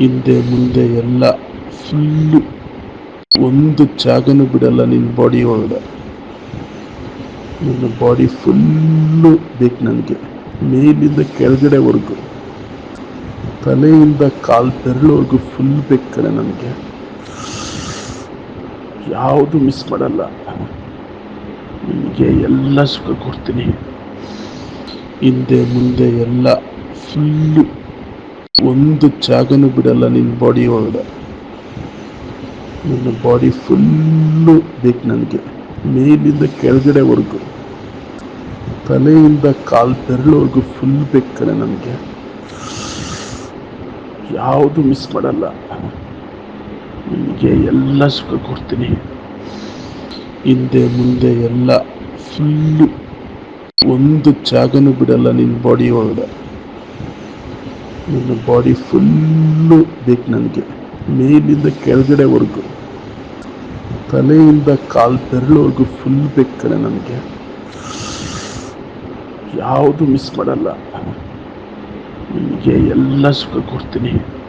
ಹಿಂದೆ ಮುಂದೆ ಎಲ್ಲ ಫುಲ್ಲು ಒಂದು ಜಾಗನೂ ಬಿಡಲ್ಲ ನಿನ್ನ ಬಾಡಿ ಒಳಗಡೆ. ನಿನ್ನ ಬಾಡಿ ಫುಲ್ಲು ಬೇಕು ನನಗೆ, ಮೇಲಿಂದ ಕೆಳಗಡೆವರೆಗೂ, ತಲೆಯಿಂದ ಕಾಲು ಬೆರಳುವರೆಗೂ ಫುಲ್ ಬೇಕು ಕಣೆ ನನಗೆ. ಯಾವುದು ಮಿಸ್ ಮಾಡಲ್ಲ. ನಿನಗೆ ಎಲ್ಲ ಸುಖ ಕೊಡ್ತೀನಿ. ಹಿಂದೆ ಮುಂದೆ ಎಲ್ಲ ಫುಲ್ಲು ಒಂದು ಜಾಗನೂ ಬಿಡಲ್ಲ ನಿನ್ನ ಬಾಡಿ ಒಳಗಡೆ. ನಿನ್ನ ಬಾಡಿ ಫುಲ್ಲು ಬೇಕು ನನಗೆ, ಮೇಲಿಂದ ಕೆಳಗಡೆವರೆಗೂ, ತಲೆಯಿಂದ ಕಾಲು ಬೆರಳುವರೆಗೂ ಫುಲ್ ಬೇಕು ಕಣೆ ನನಗೆ. ಯಾವುದು ಮಿಸ್ ಮಾಡಲ್ಲ. ನಿನಗೆ ಎಲ್ಲ ಸುಖ ಕೊಡ್ತೀನಿ. ಹಿಂದೆ ಮುಂದೆ ಎಲ್ಲ ಫುಲ್ಲು ಒಂದು ಜಾಗನೂ ಬಿಡಲ್ಲ ನಿನ್ನ ಬಾಡಿ ಒಳಗಡೆ. ನಿನ್ನ ಬಾಡಿ ಫುಲ್ಲು ಬೇಕು ನನಗೆ, ಮೇಲಿಂದ ಕೆಳಗಡೆವರೆಗೂ, ತಲೆಯಿಂದ ಕಾಲು ಬೆರಳುವರೆಗೂ ಫುಲ್ ಬೇಕು ಕಣೆ ನನಗೆ. ಯಾವುದು ಮಿಸ್ ಮಾಡಲ್ಲ. ನಿನಗೆ ಎಲ್ಲ ಸುಖ ಕೊಡ್ತೀನಿ.